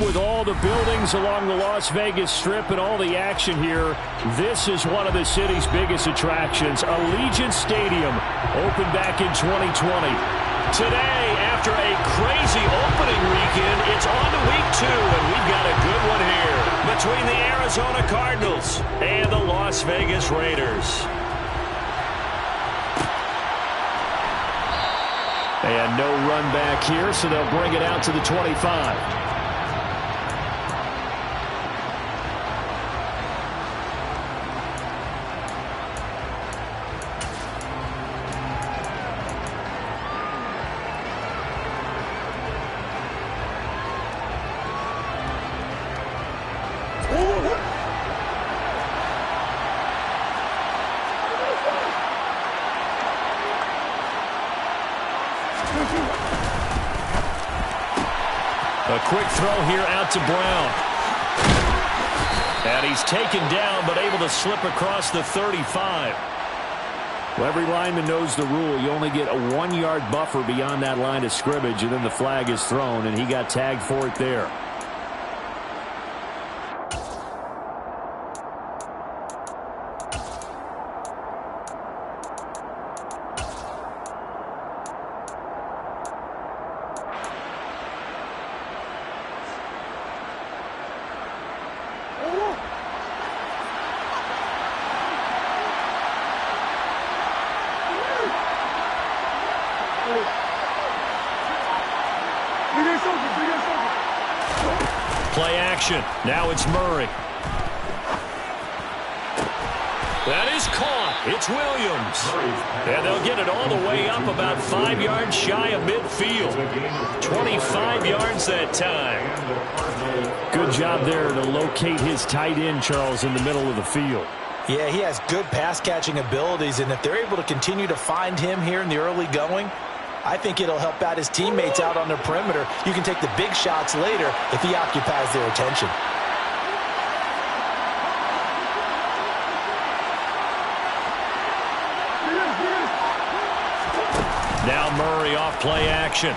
with all the buildings along the Las Vegas Strip and all the action here, this is one of the city's biggest attractions. Allegiant Stadium opened back in 2020. Today, after a crazy opening weekend, it's on to week 2, and we've got a good one here between the Arizona Cardinals and the Las Vegas Raiders. And no run back here, so they'll bring it out to the 25. A quick throw here out to Brown. And he's taken down, but able to slip across the 35. Well, every lineman knows the rule. You only get a 1-yard buffer beyond that line of scrimmage, and then the flag is thrown, and he got tagged for it there. Play action. Now it's Murray. That is caught. It's Williams. And they'll get it all the way up about 5 yards shy of midfield. 25 yards that time. Good job there to locate his tight end, Charles, in the middle of the field. Yeah, he has good pass-catching abilities, and if they're able to continue to find him here in the early going, I think it'll help out his teammates out on their perimeter. You can take the big shots later if he occupies their attention. Now Murray off play action.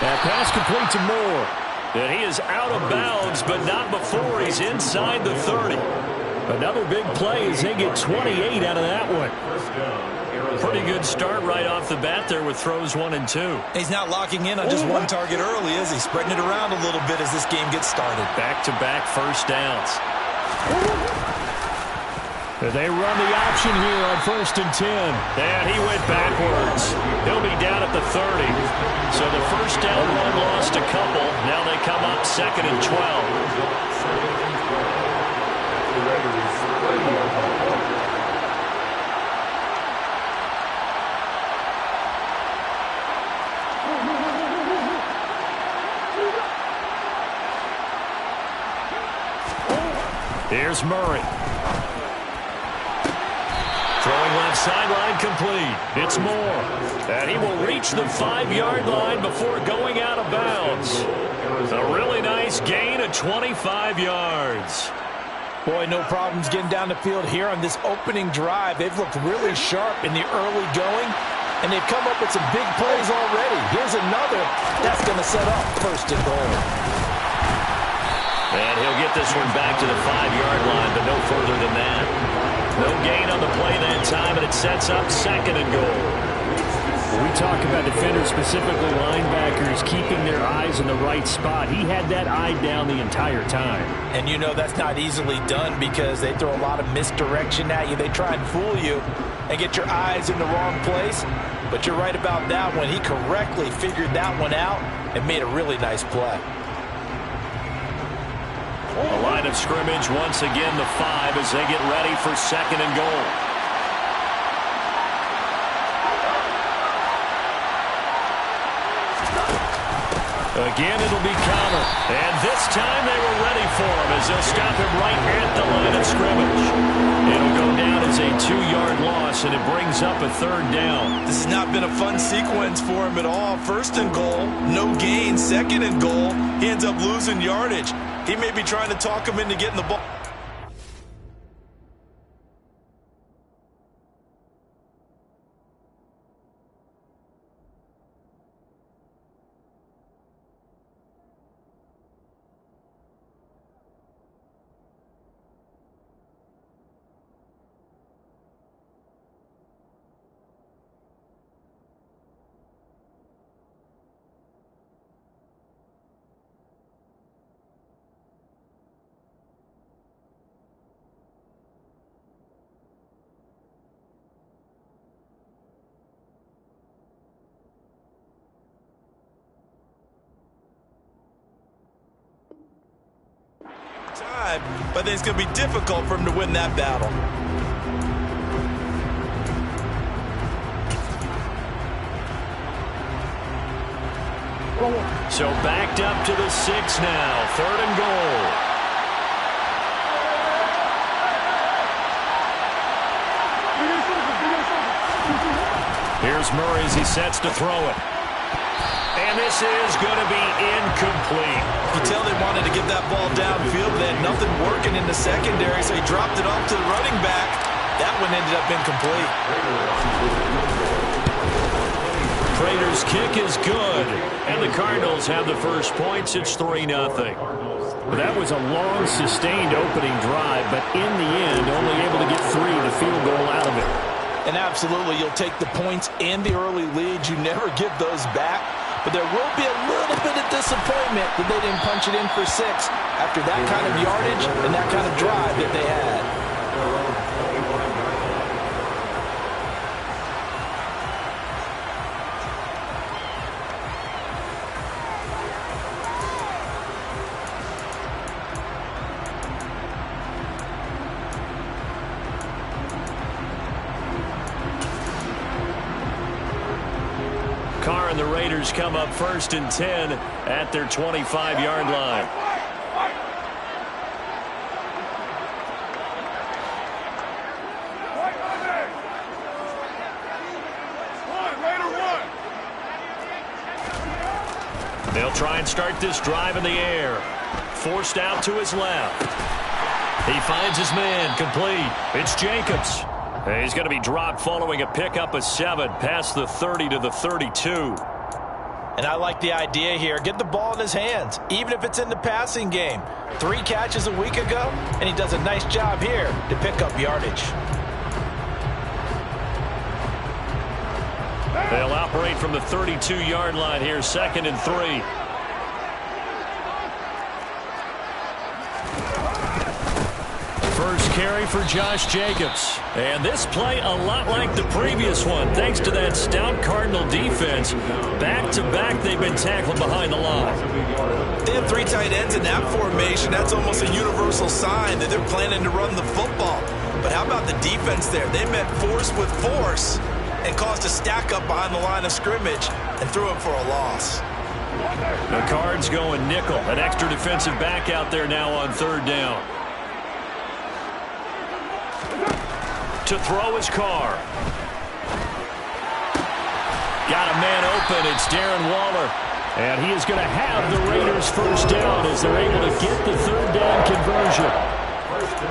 That pass complete to Moore. And he is out of bounds, but not before he's inside the 30. Another big play as they get 28 out of that one. Pretty good start right off the bat there with throws 1 and 2. He's not locking in on just one target early, is he? Spreading it around a little bit as this game gets started. Back-to-back first downs. They run the option here on 1st and 10. And he went backwards. He'll be down at the 30. So the first down run lost a couple. Now they come up 2nd and 12. Here's Murray. Throwing left sideline complete. It's Moore. And he will reach the 5-yard line before going out of bounds. A really nice gain of 25 yards. Boy, no problems getting down the field here on this opening drive. They've looked really sharp in the early going, and they've come up with some big plays already. Here's another. That's going to set up 1st and goal. And he'll get this one back to the 5-yard line, but no further than that. No gain on the play that time, and it sets up 2nd and goal. When we talk about defenders, specifically linebackers, keeping their eyes in the right spot, he had that eye down the entire time. And you know that's not easily done because they throw a lot of misdirection at you. They try and fool you and get your eyes in the wrong place. But you're right about that one. He correctly figured that one out and made a really nice play. A line of scrimmage once again, the 5 as they get ready for 2nd and goal. Again, it'll be Connor. And this time they were ready for him as they'll stop him right at the line of scrimmage. It'll go down as a 2-yard loss, and it brings up a 3rd down. This has not been a fun sequence for him at all. 1st and goal, no gain. 2nd and goal, he ends up losing yardage. He may be trying to talk him into getting the ball. drive, but I think it's going to be difficult for him to win that battle. So backed up to the 6 now. 3rd and goal. Here's Murray as he sets to throw it. And this is going to be incomplete. You can tell they wanted to get that ball downfield. They had nothing working in the secondary, so he dropped it off to the running back. That one ended up incomplete. Prater's kick is good. And the Cardinals have the first points. It's 3-0. That was a long, sustained opening drive, but in the end, only able to get 3, the field goal out of it. And absolutely, you'll take the points and the early leads. You never give those back. But there will be a little bit of disappointment that they didn't punch it in for 6 after that kind of yardage and that kind of drive that they had. Carr and the Raiders come up 1st and 10 at their 25-yard line. They'll try and start this drive in the air. Forced out to his left. He finds his man complete. It's Jacobs. He's going to be dropped following a pickup of 7 past the 30 to the 32. And I like the idea here. Get the ball in his hands, even if it's in the passing game. 3 catches a week ago, and he does a nice job here to pick up yardage. They'll operate from the 32-yard line here, 2nd and 3. First carry for Josh Jacobs. And this play a lot like the previous one, thanks to that stout Cardinal defense. Back-to-back, they've been tackled behind the line. They have 3 tight ends in that formation. That's almost a universal sign that they're planning to run the football. But how about the defense there? They met force with force and caused a stack up behind the line of scrimmage and threw it for a loss. The Cards going nickel. An extra defensive back out there now on 3rd down. To throw his Carr. Got a man open. It's Darren Waller. And he is going to have the Raiders first down as they're able to get the 3rd down conversion.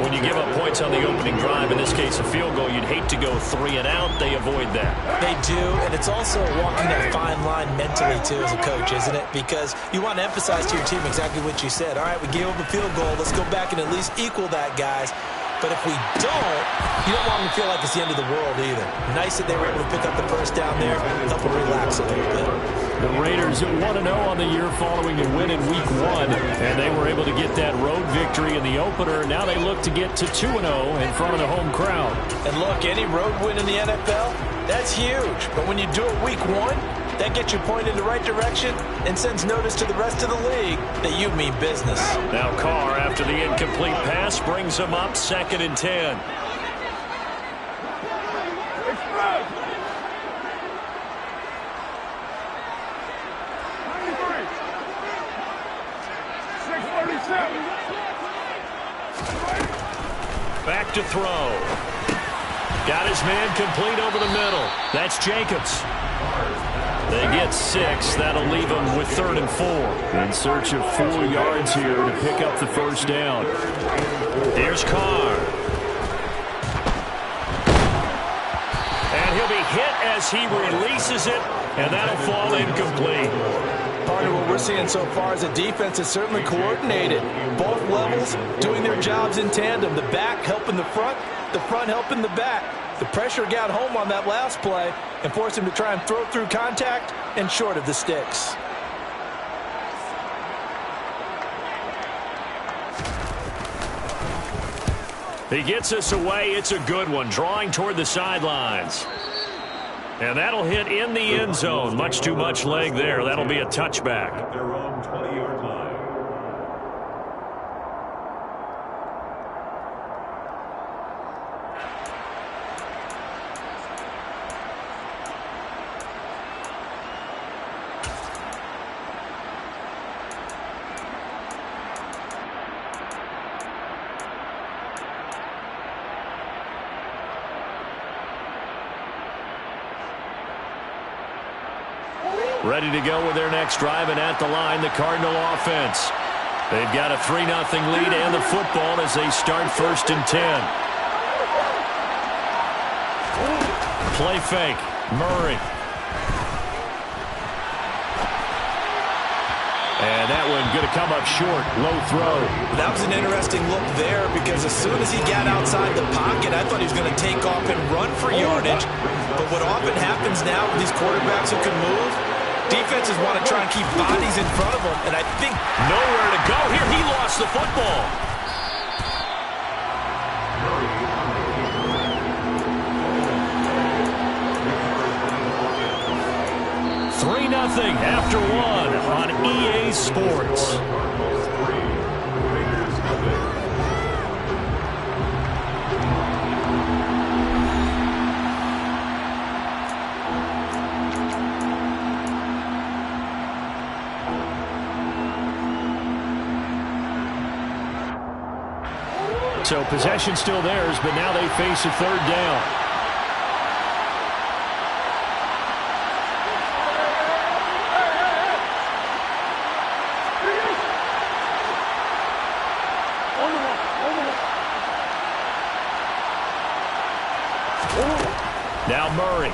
When you give up points on the opening drive, in this case a field goal, you'd hate to go 3 and out. They avoid that. They do, and it's also walking that fine line mentally, too, as a coach, isn't it? Because you want to emphasize to your team exactly what you said. All right, we gave up a field goal. Let's go back and at least equal that, guys. But if we don't, you don't want them to feel like it's the end of the world either. Nice that they were able to pick up the first down there, help them relax a little bit. The Raiders 1-0 on the year following a win in Week 1, and they were able to get that road victory in the opener. Now they look to get to 2-0 in front of the home crowd. And look, any road win in the NFL, that's huge. But when you do it Week 1, that gets you pointed in the right direction and sends notice to the rest of the league that you mean business. Now Carr, after the incomplete pass, brings him up 2nd and 10. Back to throw. Got his man complete over the middle. That's Jacobs. They get 6. That'll leave them with 3rd and 4. In search of 4 yards here to pick up the first down. Here's Carr. And he'll be hit as he releases it, and that'll fall incomplete. Part of what we're seeing so far is the defense is certainly coordinated. Both levels doing their jobs in tandem. The back helping the front helping the back. The pressure got home on that last play and forced him to try and throw through contact and short of the sticks. He gets us away. It's a good one. Drawing toward the sidelines. And that'll hit in the end zone. Much too much leg there. That'll be a touchback. Ready to go with their next drive, and at the line, the Cardinal offense. They've got a 3-0 lead and the football as they start 1st and 10. Play fake. Murray. And that one going to come up short. Low throw. That was an interesting look there because as soon as he got outside the pocket, I thought he was going to take off and run for yardage. But what often happens now with these quarterbacks who can move, defenses want to try and keep bodies in front of them. And I think nowhere to go here. He lost the football. Nothing after one on EA Sports. So possession still theirs, but now they face a 3rd down. Now Murray.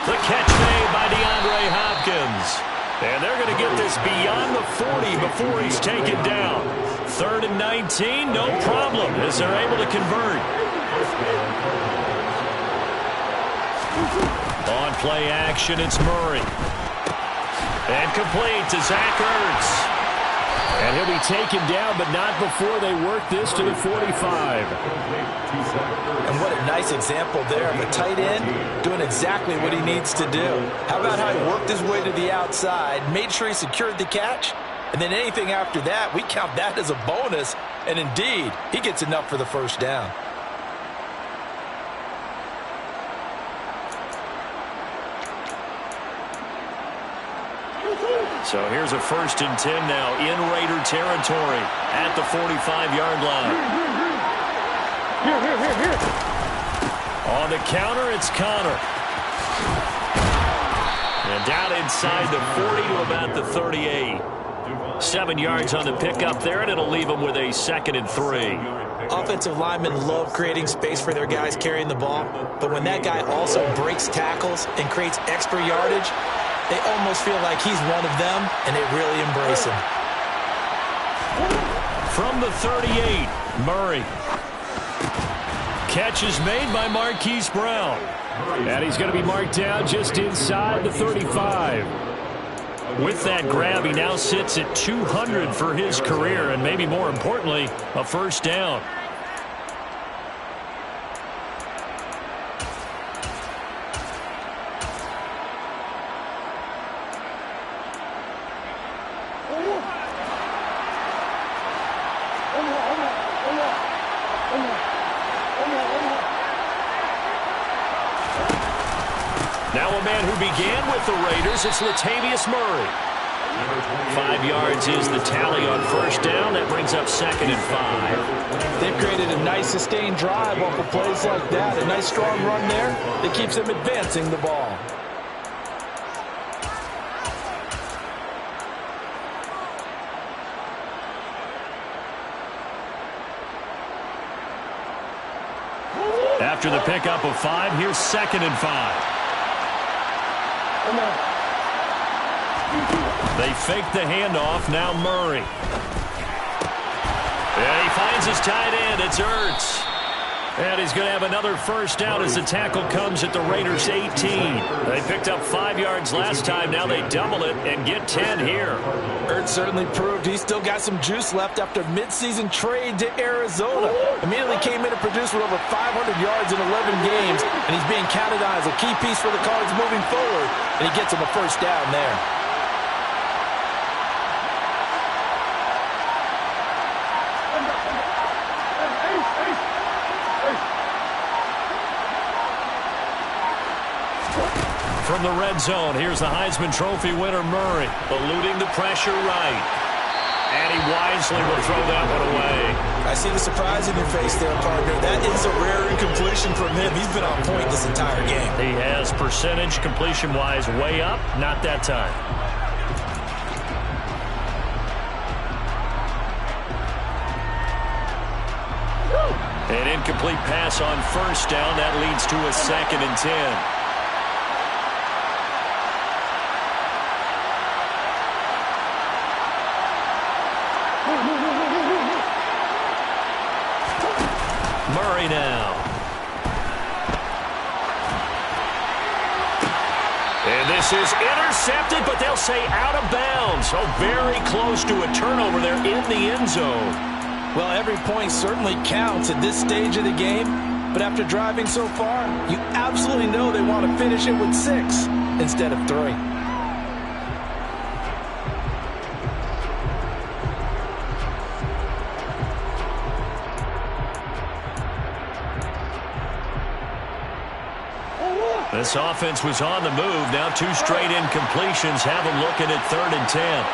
The catch made by DeAndre Hopkins. And they're going to get this beyond the 40 before he's taken down. 3rd and 19, no problem as they're able to convert. On play action, it's Murray. And complete to Zach Ertz. And he'll be taken down, but not before they work this to the 45. And what a nice example there of a tight end doing exactly what he needs to do. How about how he worked his way to the outside, made sure he secured the catch, and then anything after that, we count that as a bonus. And indeed, he gets enough for the 1st down. So here's a 1st and 10 now in Raider territory at the 45-yard line. Here. On the counter, it's Connor. And down inside the 40 to about the 38. 7 yards on the pickup there, and it'll leave them with a 2nd and 3. Offensive linemen love creating space for their guys carrying the ball, but when that guy also breaks tackles and creates extra yardage, they almost feel like he's one of them, and they really embrace him. From the 38, Murray. Catch is made by Marquise Brown. And he's going to be marked down just inside the 35. With that grab, he now sits at 200 for his career, and maybe more importantly, a 1st down. Now a man who began with the Raiders, it's Latavius Murray. 5 yards is the tally on 1st down. That brings up 2nd and 5. They've created a nice sustained drive off of plays like that. A nice strong run there that keeps them advancing the ball. After the pickup of 5, here's 2nd and 5. They fake the handoff. Now Murray. And he finds his tight end. It's Ertz. And he's going to have another 1st down as the tackle comes at the Raiders' 18. They picked up 5 yards last time. Now they double it and get 10 here. Ertz certainly proved he's still got some juice left after midseason trade to Arizona. Immediately came in and produced with over 500 yards in 11 games. And he's being counted on as a key piece for the Cards moving forward. And he gets him a 1st down there. From the red zone, here's the Heisman Trophy winner, Murray, eluding the pressure right. And he wisely will throw that one away. I see the surprise in your face there, partner. That is a rare incompletion from him. He's been on point this entire game. He has percentage completion-wise way up. Not that time. An incomplete pass on first down. That leads to a 2nd and 10. Murray now. And this is intercepted, but they'll say out of bounds. So very close to a turnover there in the end zone. Well, every point certainly counts at this stage of the game. But after driving so far, you absolutely know they want to finish it with 6 instead of 3. This offense was on the move. Now 2 straight incompletions have them looking at 3rd and 10.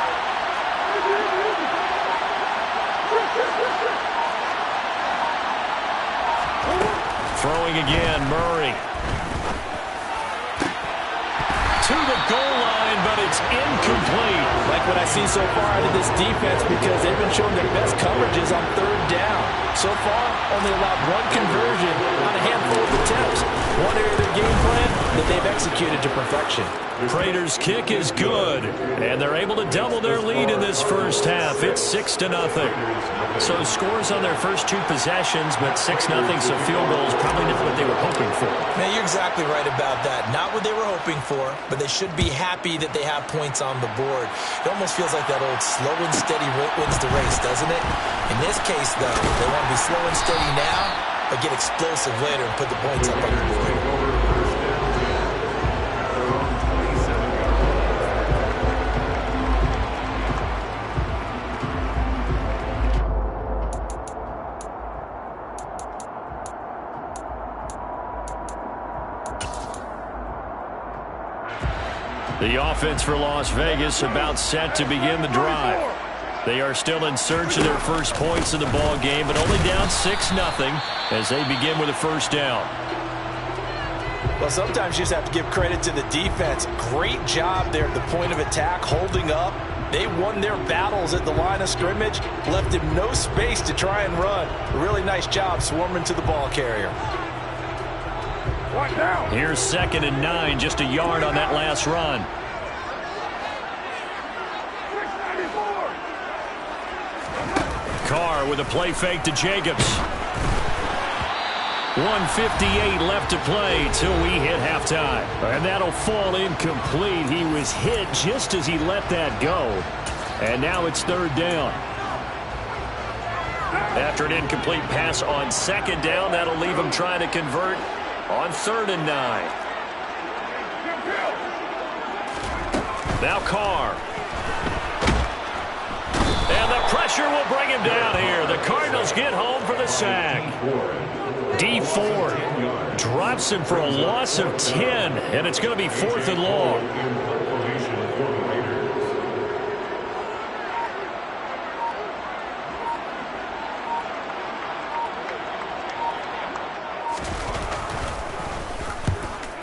Throwing again, Murray. To the goal line, but it's incomplete. Like what I see so far out of this defense, because they've been showing their best coverages on 3rd down. So far, only allowed 1 conversion on a handful of attempts. One area of their game plan that they've executed to perfection. Prater's kick is good, and they're able to double their lead in this first half. It's 6-0. So scores on their first 2 possessions, but 6-0, so field goals probably not what they were hoping for. Man, you're exactly right about that. Not what they were hoping for, but they should be happy that they have points on the board. It almost feels like that old slow and steady wins the race, doesn't it? In this case, though, they want to be slow and steady now, but get explosive later and put the points up on the board. The offense for Las Vegas about set to begin the drive. They are still in search of their first points in the ball game, but only down 6-0 as they begin with a first down. Well, sometimes you just have to give credit to the defense. Great job there at the point of attack, holding up. They won their battles at the line of scrimmage, left him no space to try and run. A really nice job swarming to the ball carrier. Here's 2nd and 9, just a yard on that last run. Carr with a play fake to Jacobs. 1:58 left to play till we hit halftime. And that'll fall incomplete. He was hit just as he let that go. And now it's 3rd down. After an incomplete pass on 2nd down, that'll leave him trying to convert on 3rd and 9. Now Carr. And the pressure will bring him down here. The Cardinals get home for the sack. Dee Ford drops him for a loss of 10, and it's going to be 4th and long.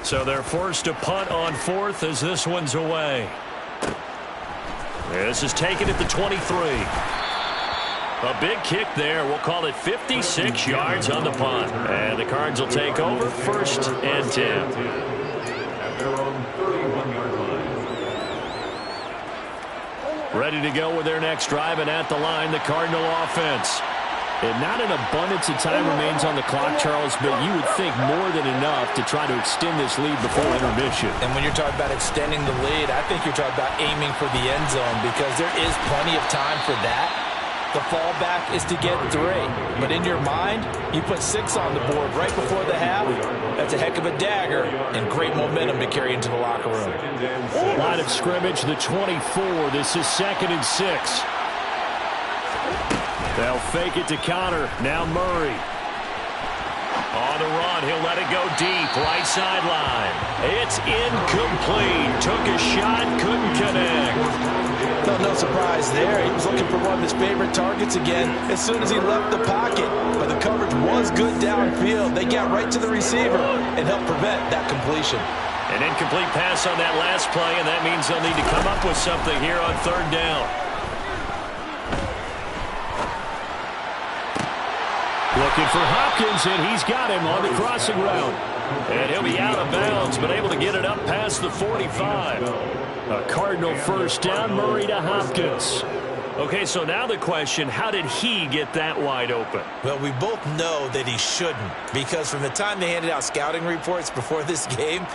So they're forced to punt on 4th as this one's away. This is taken at the 23. A big kick there. We'll call it 56 yards on the punt. And the Cards will take over 1st and 10. Ready to go with their next drive, and at the line, the Cardinal offense. And not an abundance of time remains on the clock, Charles, but you would think more than enough to try to extend this lead before intermission. And when you're talking about extending the lead, I think you're talking about aiming for the end zone, because there is plenty of time for that. The fallback is to get 3. But in your mind, you put 6 on the board right before the half. That's a heck of a dagger and great momentum to carry into the locker room. Line of scrimmage, the 24. This is 2nd and 6. They'll fake it to Connor. Now Murray. On the run, he'll let it go deep, right sideline. It's incomplete. Took a shot, couldn't connect. No surprise there. He was looking for one of his favorite targets again as soon as he left the pocket. But the coverage was good downfield. They got right to the receiver and helped prevent that completion. An incomplete pass on that last play, and that means they'll need to come up with something here on third down. Looking for Hopkins, and he's got him on the crossing route. And he'll be out of bounds, but able to get it up past the 45. A Cardinal first down, Murray to Hopkins. Okay, so now the question, how did he get that wide open? Well, we both know that he shouldn't, because from the time they handed out scouting reports before this game,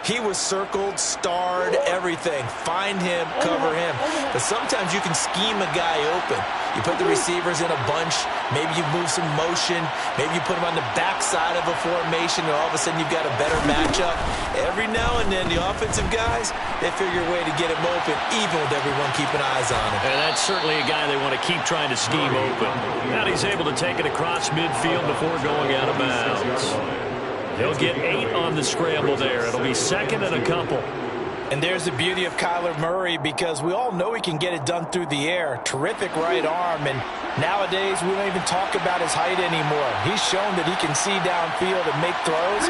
he was circled, starred, everything. Find him, cover him. But sometimes you can scheme a guy open. You put the receivers in a bunch. Maybe you move some motion. Maybe you put them on the backside of a formation, and all of a sudden you've got a better matchup. Every now and then, the offensive guys, they figure a way to get him open, even with everyone keeping eyes on him. And that's certainly a guy they want to keep trying to scheme open. Now he's able to take it across midfield before going out of bounds. He'll get 8 on the scramble there. It'll be second and a couple. And there's the beauty of Kyler Murray, because we all know he can get it done through the air. Terrific right arm, and nowadays we don't even talk about his height anymore. He's shown that he can see downfield and make throws,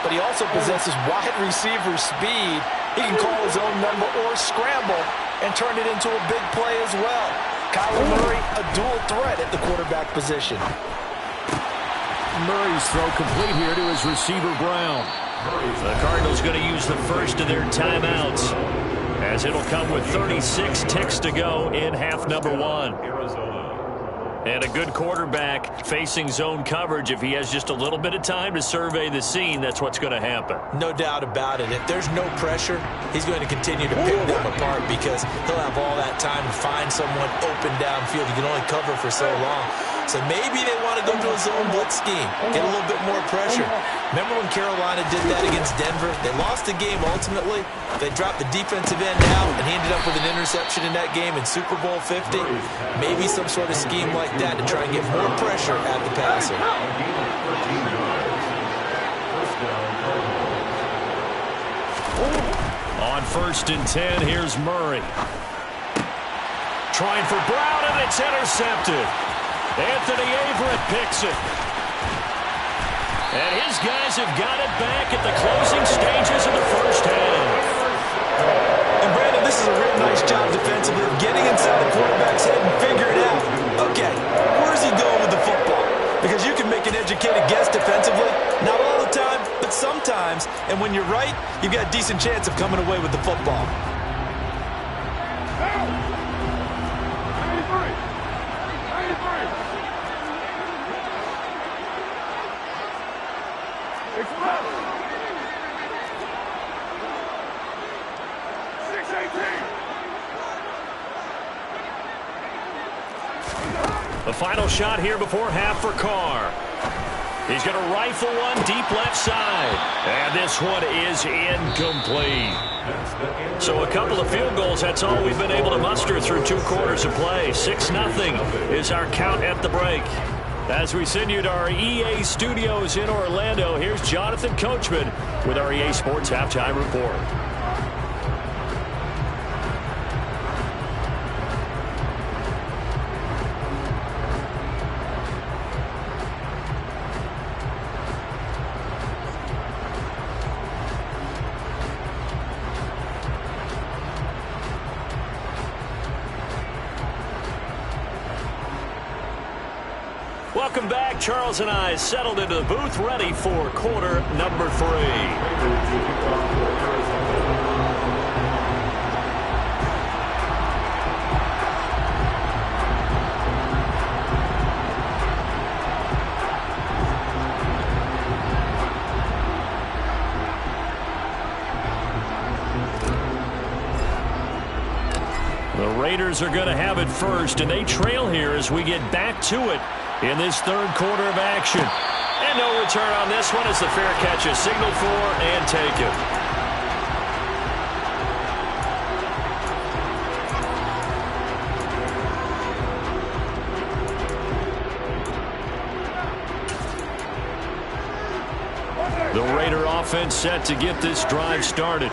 but he also possesses wide receiver speed. He can call his own number or scramble and turn it into a big play as well. Kyler Murray, a dual threat at the quarterback position. Murray's throw complete here to his receiver, Brown. The Cardinals going to use the first of their timeouts, as it'll come with 36 ticks to go in half number 1. And a good quarterback facing zone coverage. If he has just a little bit of time to survey the scene, that's what's going to happen. No doubt about it. If there's no pressure, he's going to continue to pick them apart, because he'll have all that time to find someone open downfield. He can only cover for so long. So maybe they want to go to a zone blitz scheme, get a little bit more pressure. Remember when Carolina did that against Denver? They lost the game ultimately. They dropped the defensive end out, and he ended up with an interception in that game in Super Bowl 50. Maybe some sort of scheme like that to try and get more pressure at the passer. On first and 10, here's Murray. Trying for Brown, and it's intercepted. Anthony Averett picks it. And his guys have got it back at the closing stages of the first half. And Brandon, this is a real nice job defensively of getting inside the quarterback's head and figure it out. Okay, where's he going with the football? Because you can make an educated guess defensively. Not all the time, but sometimes. And when you're right, you've got a decent chance of coming away with the football. The final shot here before half for Carr. He's going to rifle one deep left side. And this one is incomplete. So a couple of field goals, that's all we've been able to muster through 2 quarters of play. 6-0 is our count at the break. As we send you to our EA studios in Orlando, here's Jonathan Coachman with our EA Sports Halftime Report. Welcome back. Charles and I settled into the booth, ready for quarter number 3. The Raiders are going to have it first, and they trail here as we get back to it in this third quarter of action. And no return on this one as the fair catch is signaled for and taken. The Raider offense set to get this drive started.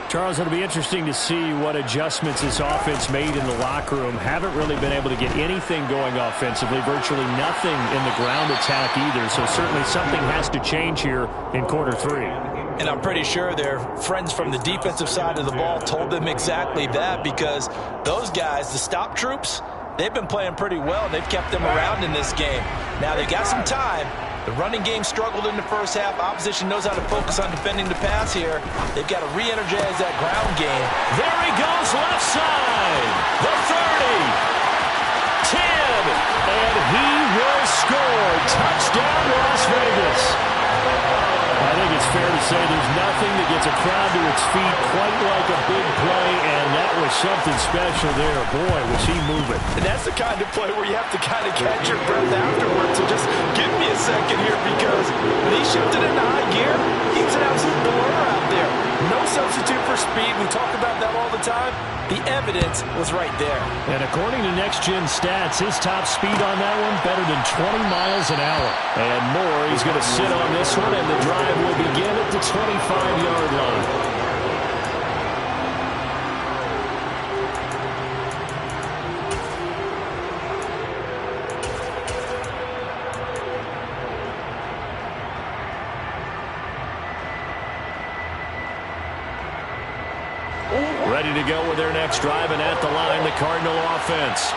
Charles, it'll be interesting to see what adjustments this offense made in the locker room. Haven't really been able to get anything going offensively, virtually nothing in the ground attack either, so certainly something has to change here in quarter 3. And I'm pretty sure their friends from the defensive side of the ball told them exactly that, because those guys, the stop troops, they've been playing pretty well. They've kept them around in this game. Now they've got some time. The running game struggled in the first half. Opposition knows how to focus on defending the pass here. They've got to re-energize that ground game. There he goes, left side. The 30. 10. And he will score. Touchdown, Las Vegas. I think it's fair to say there's nothing that gets a crowd to its feet quite like a big play, and that was something special there. Boy, was he moving. And that's the kind of play where you have to kind of catch your breath afterwards. So just give me a second here, because when he shifted into high gear, he was an absolute blur out there. No substitute for speed. We talk about that all the time. The evidence was right there. And according to Next Gen Stats, his top speed on that one better than 20 miles an hour. And more, he's going to sit on this one, and the drive will begin at the 25-yard line. Ready to go with their next drive, and at the line, the Cardinal offense.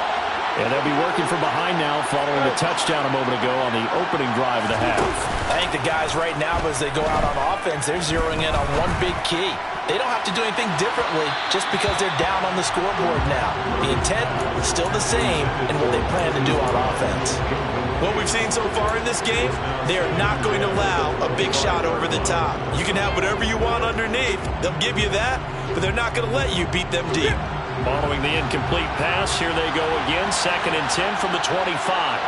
And they'll be working from behind now following the touchdown a moment ago on the opening drive of the half. I think the guys right now, as they go out on offense, they're zeroing in on one big key. They don't have to do anything differently just because they're down on the scoreboard now. The intent is still the same in what they plan to do on offense. What we've seen so far in this game, they are not going to allow a big shot over the top. You can have whatever you want underneath. They'll give you that, but they're not going to let you beat them deep. Following the incomplete pass, here they go again. 2nd and 10 from the 25.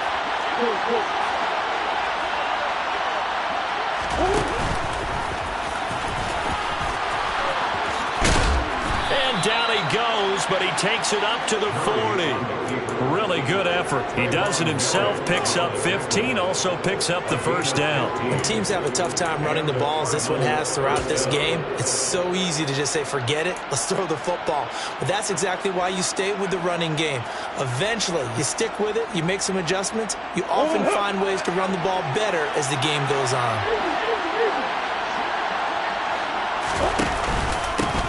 And down he goes, but he takes it up to the 40. Really good effort. He does it himself, picks up 15, also picks up the first down. When teams have a tough time running the ball, as this one has throughout this game, it's so easy to just say, forget it, let's throw the football. But that's exactly why you stay with the running game. Eventually, you stick with it, you make some adjustments, you often find ways to run the ball better as the game goes on.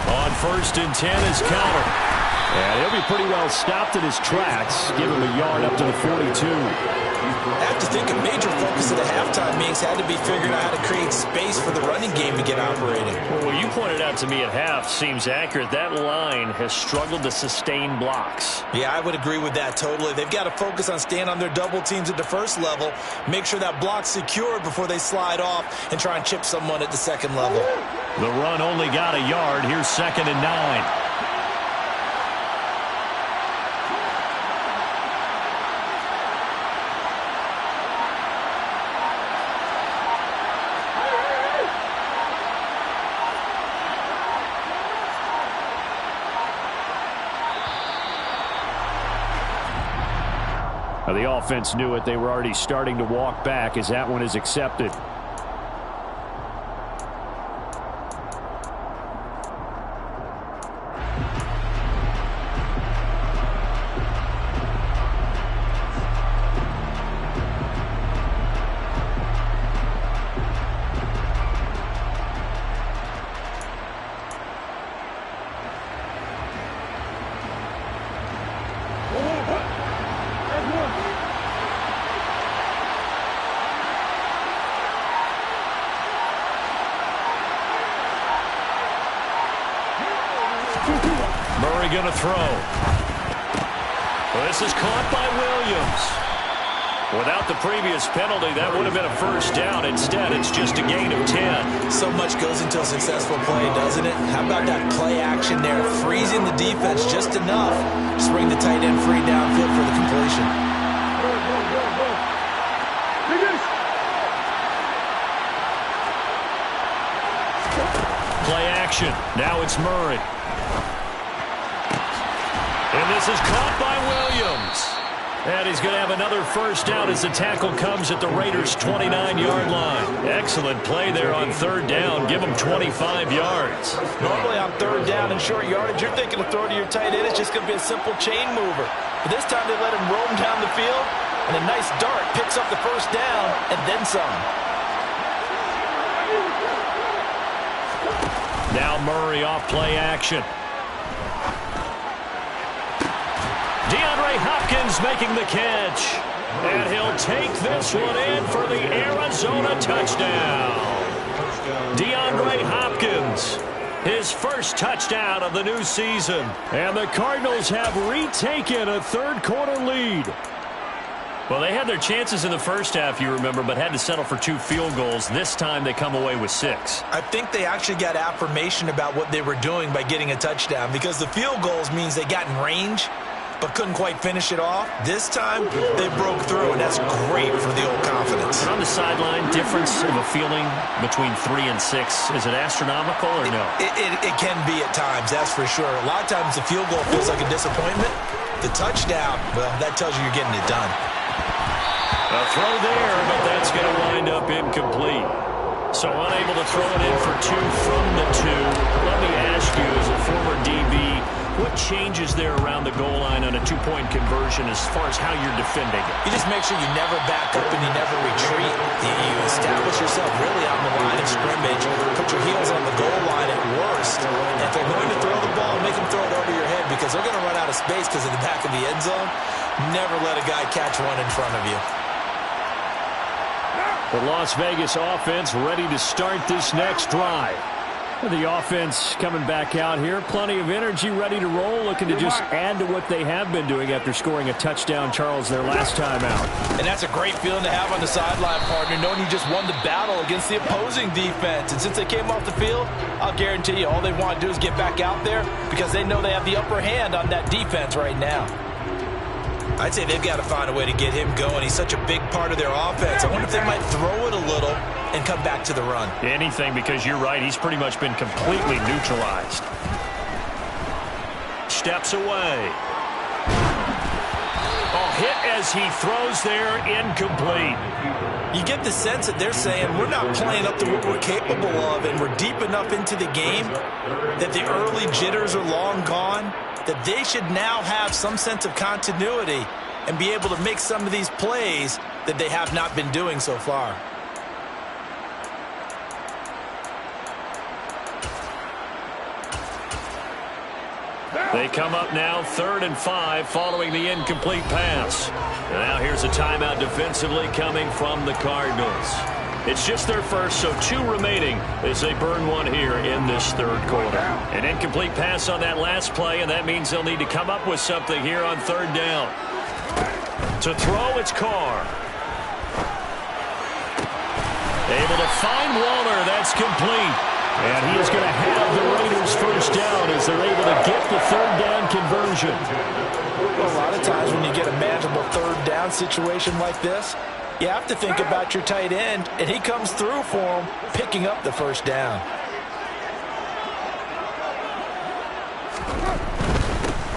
On 1st and 10 is Counter. And he'll be pretty well stopped in his tracks. Give him a yard up to the 42. I have to think a major focus of the halftime meetings had to be figuring out how to create space for the running game to get operating. Well, what you pointed out to me at half seems accurate. That line has struggled to sustain blocks. Yeah, I would agree with that totally. They've got to focus on staying on their double teams at the first level, make sure that block's secured before they slide off and try and chip someone at the second level. The run only got a yard. Here's 2nd and 9. Now, the offense knew it. They were already starting to walk back as that one is accepted. Murray going to throw. Well, this is caught by Williams. Without the previous penalty, that would have been a first down. Instead, it's just a gain of 10. So much goes into a successful play, doesn't it? How about that play action there? Freezing the defense just enough to bring the tight end free downfield for the completion. Play action. Now it's Murray. And this is caught by Williams. And he's going to have another first down as the tackle comes at the Raiders' 29-yard line. Excellent play there on third down. Give him 25 yards. Normally on third down and short yardage, you're thinking to throw to your tight end. It's just going to be a simple chain mover. But this time they let him roam down the field, and a nice dart picks up the first down and then some. Now Murray off play action. DeAndre Hopkins making the catch. And he'll take this one in for the Arizona touchdown. DeAndre Hopkins, his first touchdown of the new season. And the Cardinals have retaken a third-quarter lead. Well, they had their chances in the first half, you remember, but had to settle for 2 field goals. This time they come away with 6. I think they actually got affirmation about what they were doing by getting a touchdown, because the field goals means they got in range but couldn't quite finish it off. This time they broke through, and that's great for the old confidence. And on the sideline, difference of a feeling between 3 and 6, is it astronomical or no? It can be at times, that's for sure. A lot of times the field goal feels like a disappointment. The touchdown, well, that tells you you're getting it done. A throw there, but that's going to wind up incomplete. So unable to throw it in for 2 from the 2. Let me ask you, as a former DB, what changes there around the goal line on a 2-point conversion as far as how you're defending it? You just make sure you never back up and you never retreat. You establish yourself really on the line of scrimmage, put your heels on the goal line at worst. And if they're going to throw the ball, make them throw it over your head, because they're going to run out of space because of the back of the end zone. Never let a guy catch one in front of you. The Las Vegas offense ready to start this next drive. The offense coming back out here. Plenty of energy, ready to roll, looking to just add to what they have been doing after scoring a touchdown, Charles, their last time out. And that's a great feeling to have on the sideline, partner, knowing you just won the battle against the opposing defense. And since they came off the field, I'll guarantee you all they want to do is get back out there, because they know they have the upper hand on that defense right now. I'd say they've got to find a way to get him going. He's such a big part of their offense. I wonder if they might throw it a little and come back to the run. Anything, because you're right. He's pretty much been completely neutralized. Steps away. Oh, hit as he throws there, incomplete. You get the sense that they're saying we're not playing up to what we're capable of, and we're deep enough into the game that the early jitters are long gone, that they should now have some sense of continuity and be able to make some of these plays that they have not been doing so far. They come up now 3rd and 5 following the incomplete pass. And now here's a timeout defensively coming from the Cardinals. It's just their first, so 2 remaining as they burn one here in this 3rd quarter. An incomplete pass on that last play, and that means they'll need to come up with something here on 3rd down. To throw, it's Carr. Able to find Waller. That's complete. And he is going to have the Raiders first down as they're able to get the 3rd down conversion. Well, a lot of times when you get a manageable 3rd down situation like this, you have to think about your tight end, and he comes through for him, picking up the first down.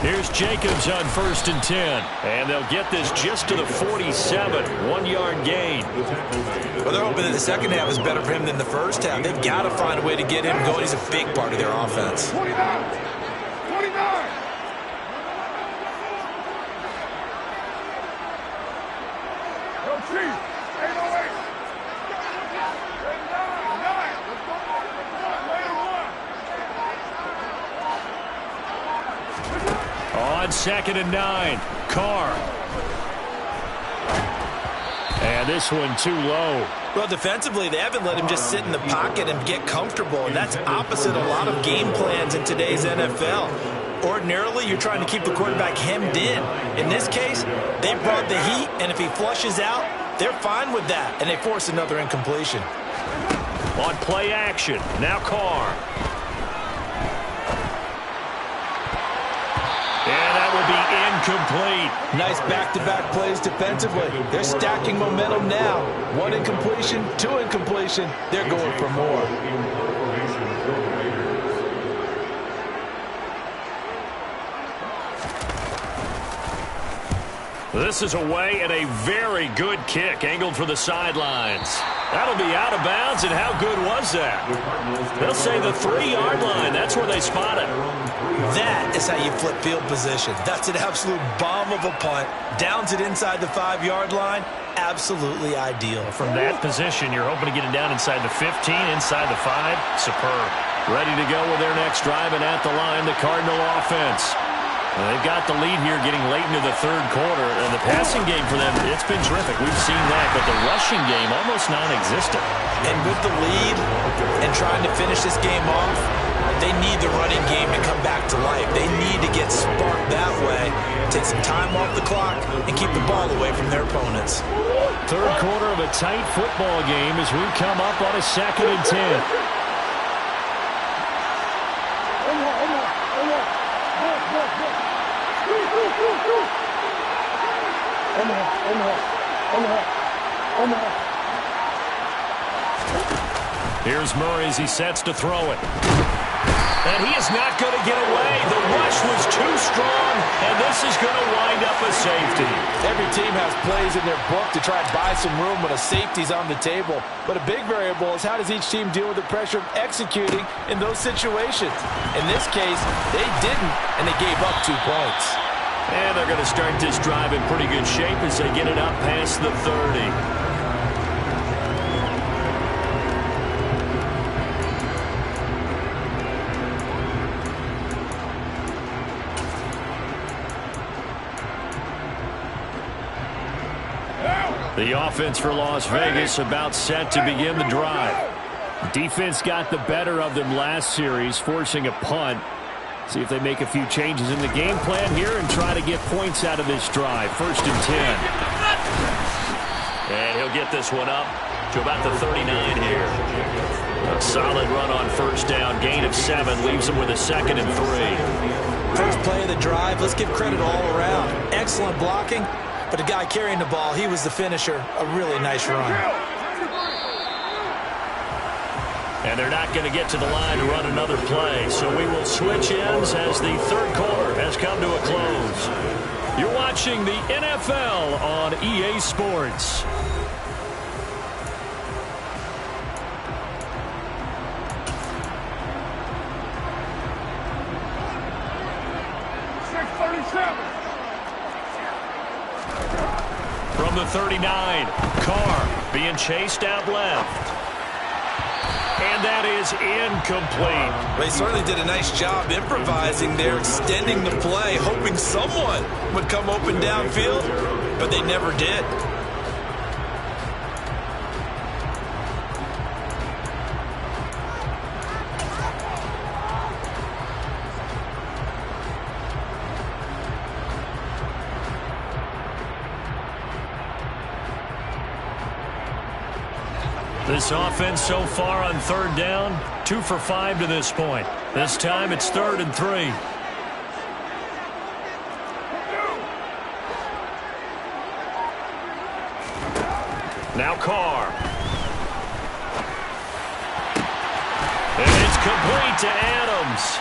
Here's Jacobs on 1st and 10. And they'll get this just to the 47. 1-yard gain. Well, they're hoping that the second half is better for him than the first half. They've got to find a way to get him going. He's a big part of their offense. 29. On 2nd and 9, Carr. And this one too low. Well, defensively, they haven't let him just sit in the pocket and get comfortable, and that's opposite a lot of game plans in today's NFL. Ordinarily, you're trying to keep the quarterback hemmed in. In this case, they brought the heat, and if he flushes out, they're fine with that, and they force another incompletion. On play action, now Carr. And that will be incomplete. Nice back-to-back plays defensively. They're stacking momentum now. 1 incompletion, 2 incompletion. They're going for more. This is away and a very good kick angled for the sidelines. That'll be out of bounds, and how good was that? They'll say the 3-yard line. That's where they spot it. That is how you flip field position. That's an absolute bomb of a punt. Downs it inside the 5-yard line. Absolutely ideal. From that position, you're hoping to get it down inside the 15, inside the 5. Superb. Ready to go with their next drive, and at the line, the Cardinal offense. They've got the lead here getting late into the third quarter, and the passing game for them, it's been terrific. We've seen that, but the rushing game almost non-existent. And with the lead and trying to finish this game off, they need the running game to come back to life. They need to get sparked that way, take some time off the clock, and keep the ball away from their opponents. Third quarter of a tight football game as we come up on a 2nd and 10. Here's Murray as he sets to throw it. And he is not going to get away. The rush was too strong, and this is going to wind up a safety. Every team has plays in their book to try and buy some room when a safety's on the table. But a big variable is how does each team deal with the pressure of executing in those situations. In this case, they didn't, and they gave up 2 points. And they're going to start this drive in pretty good shape as they get it up past the 30. The offense for Las Vegas about set to begin the drive. Defense got the better of them last series, forcing a punt. See if they make a few changes in the game plan here and try to get points out of this drive. 1st and 10. And he'll get this one up to about the 39 here. A solid run on 1st down. Gain of 7 leaves them with a 2nd and 3. First play of the drive, let's give credit all around. Excellent blocking, but the guy carrying the ball, he was the finisher. A really nice run. And they're not going to get to the line to run another play. So we will switch ends as the third quarter has come to a close. You're watching the NFL on EA Sports. From the 39, Carr being chased out left. And that is incomplete. They certainly did a nice job improvising there, extending the play, hoping someone would come open downfield, but they never did. This offense so far on 3rd down, 2 for 5 to this point. This time it's 3rd and 3. Now Carr. And it's complete to Adams.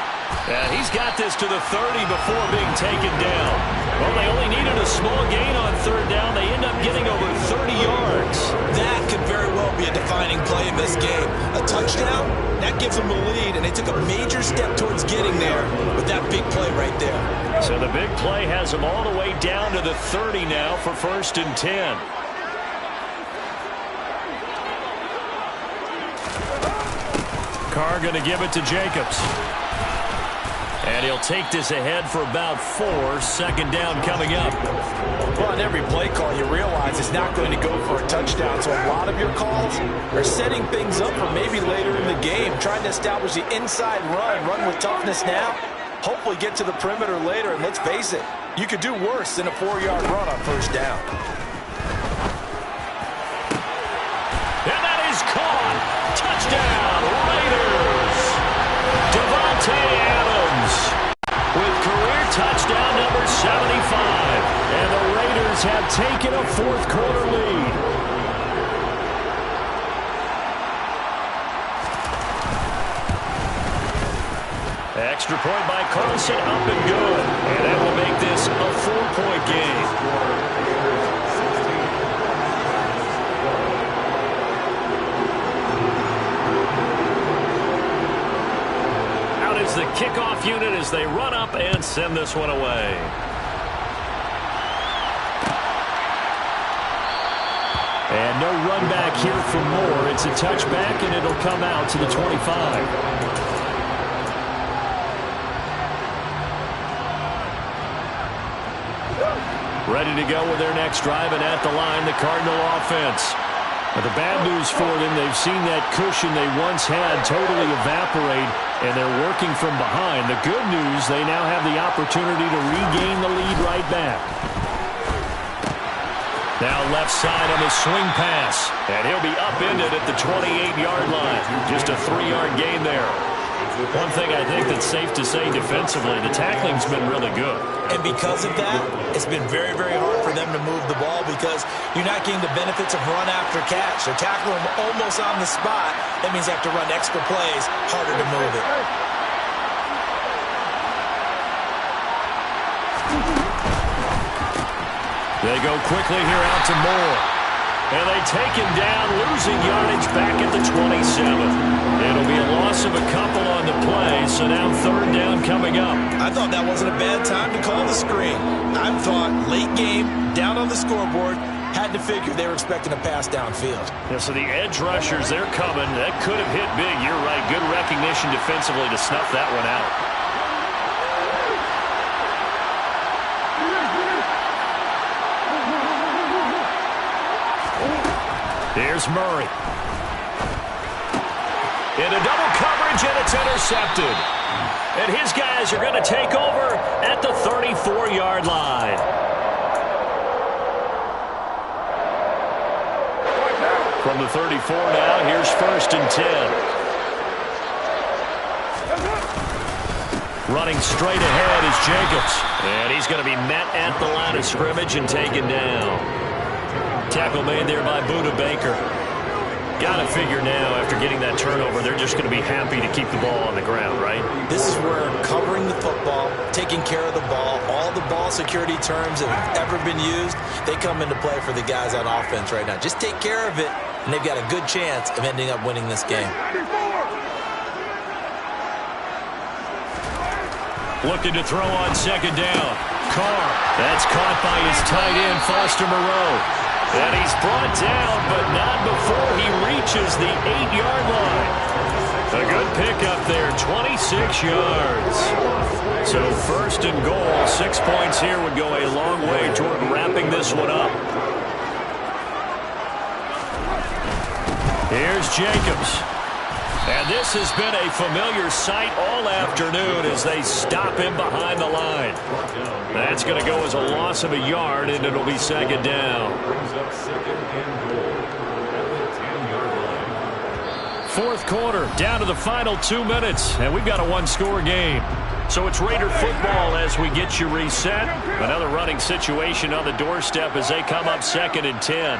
And he's got this to the 30 before being taken down. Well, they only needed a small gain on 3rd down. They end up getting over 30 yards. That could very well be a defining play in this game. A touchdown, that gives them the lead, and they took a major step towards getting there with that big play right there. So the big play has them all the way down to the 30 now for 1st and 10. Carr going to give it to Jacobs. And he'll take this ahead for about 4. 2nd down coming up. Well, on every play call, you realize it's not going to go for a touchdown. So a lot of your calls are setting things up for maybe later in the game, trying to establish the inside run with toughness now, hopefully get to the perimeter later. And let's face it, you could do worse than a 4-yard run on 1st down. And that is caught. Touchdown, Raiders. Davante Adams with career touchdown number 75. And the Raiders have taken a 4th quarter lead. Extra point by Carlson, up and good. And that will make this a 4-point game. kickoff unit as they run up and send this one away. And no run back here for Moore. It's a touchback, and it'll come out to the 25. Ready to go with their next drive, and at the line, the Cardinal offense. But the bad news for them, they've seen that cushion they once had totally evaporate, and they're working from behind. The good news, they now have the opportunity to regain the lead right back. Now left side on the swing pass, and he'll be upended at the 28-yard line. Just a 3-yard gain there. One thing I think that's safe to say defensively, the tackling's been really good. And because of that, it's been very, very hard for them to move the ball because you're not getting the benefits of run after catch. They're tackling them almost on the spot. That means they have to run extra plays, harder to move it. They go quickly here out to Moore. And they take him down, losing yardage back at the 27. It'll be a loss of a couple on the play, so now third down coming up. I thought that wasn't a bad time to call the screen. I thought late game, down on the scoreboard, had to figure they were expecting a pass downfield. Yeah, so the edge rushers, they're coming. That could have hit big. You're right. Good recognition defensively to snuff that one out. Here's Murray. Into double coverage, and it's intercepted. And his guys are going to take over at the 34-yard line. From the 34 now, here's 1st and 10. Running straight ahead is Jacobs. And he's going to be met at the line of scrimmage and taken down. Tackle made there by Budda Baker. Got to figure now, after getting that turnover, they're just going to be happy to keep the ball on the ground, right? This is where covering the football, taking care of the ball, all the ball security terms that have ever been used, they come into play for the guys on offense right now. Just take care of it, and they've got a good chance of ending up winning this game. Looking to throw on 2nd down. Carr. That's caught by his tight end, Foster Moreau. And he's brought down, but not before he reaches the 8-yard line. A good pickup there, 26 yards. So 1st and goal, 6 points here would go a long way toward wrapping this one up. Here's Jacobs. And this has been a familiar sight all afternoon as they stop him behind the line. That's going to go as a loss of a yard, and it'll be 2nd down. 4th quarter, down to the final 2 minutes, and we've got a one-score game. So it's Raider football as we get you reset. Another running situation on the doorstep as they come up 2nd and 10.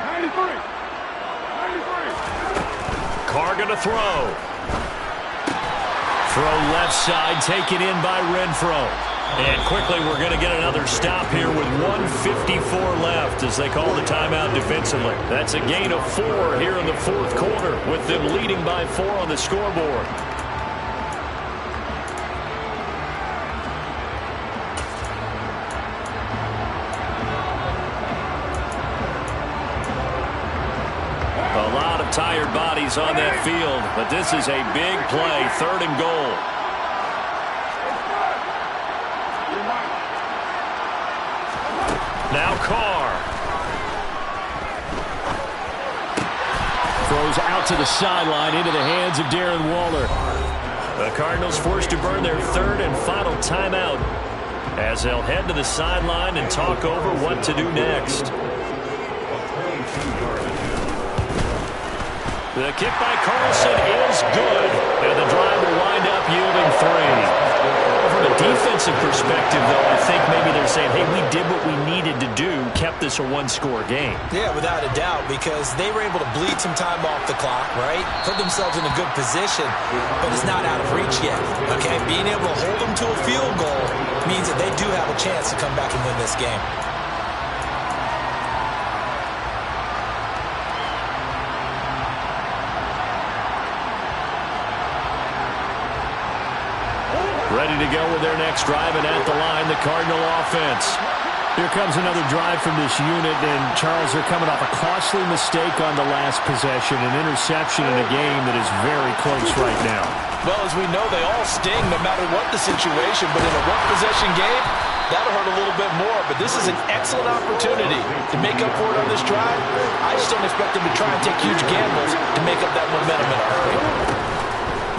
Carr going to throw. Throw left side, taken in by Renfro. And quickly we're going to get another stop here with 1:54 left as they call the timeout defensively. That's a gain of 4 here in the 4th quarter with them leading by 4 on the scoreboard. A lot of tired bodies on that field, but this is a big play, 3rd and goal. Now Carr. Throws out to the sideline into the hands of Darren Waller. The Cardinals forced to burn their 3rd and final timeout as they'll head to the sideline and talk over what to do next. The kick by Carlson is good, and the drive will wind up yielding 3. From a defensive perspective, though, I think maybe they're saying, hey, we did what we needed to do, kept this a one-score game. Yeah, without a doubt, because they were able to bleed some time off the clock, right? Put themselves in a good position, but it's not out of reach yet, okay? Being able to hold them to a field goal means that they do have a chance to come back and win this game. Ready to go with their next drive, and at the line, the Cardinal offense. Here comes another drive from this unit, and Charles, they're coming off a costly mistake on the last possession, an interception in a game that is very close right now. Well, as we know, they all sting no matter what the situation, but in a one-possession game, that'll hurt a little bit more. But this is an excellent opportunity to make up for it on this drive. I just don't expect them to try and take huge gambles to make up that momentum in a hurry.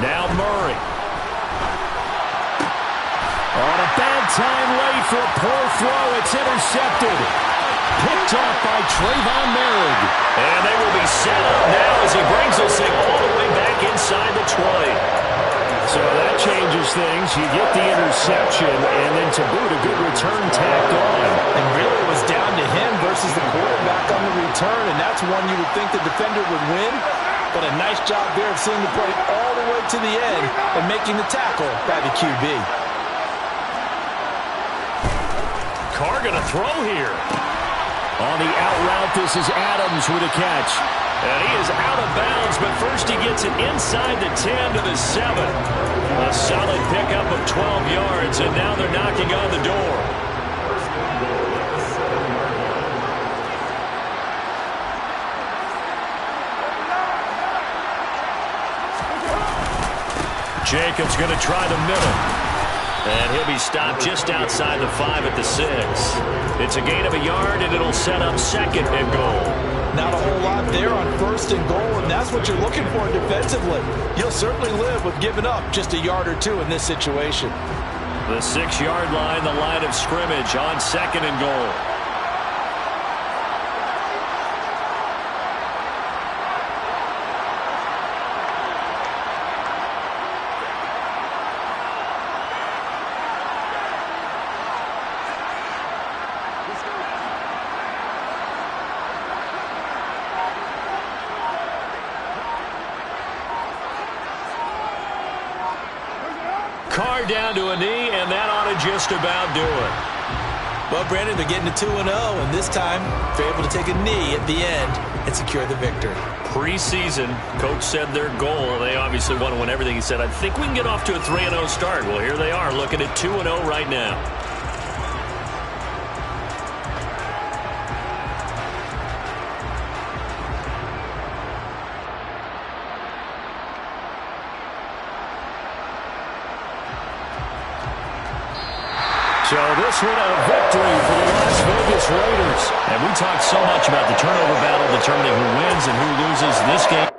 Now Murray. On a bad time late for a poor throw. It's intercepted. Picked off by Trayvon Merrick. And they will be set up now as he brings this thing all the way back inside the 20. So that changes things. You get the interception, and then to boot, a good return tacked on. And really it was down to him versus the quarterback on the return, and that's one you would think the defender would win. But a nice job there of seeing the play all the way to the end and making the tackle by the QB. Carr going to throw here. On the out route, this is Adams with a catch. And he is out of bounds, but first he gets it inside the 10 to the 7. A solid pickup of 12 yards, and now they're knocking on the door. Jacobs going to try the middle. And he'll be stopped just outside the 5 at the 6. It's a gain of a yard, and it'll set up second and goal. Not a whole lot there on first and goal, and that's what you're looking for defensively. You'll certainly live with giving up just a yard or two in this situation. The 6-yard line, the line of scrimmage on second and goal. Carr down to a knee, and that ought to just about do it. Well, Brandon, they're getting to 2-0, and this time they're able to take a knee at the end and secure the victory. Preseason, coach said their goal, they obviously want to win everything. He said, I think we can get off to a 3-0 start. Well, here they are looking at 2-0 right now. So this one a victory for the Las Vegas Raiders. And we talked so much about the turnover battle determining who wins and who loses this game.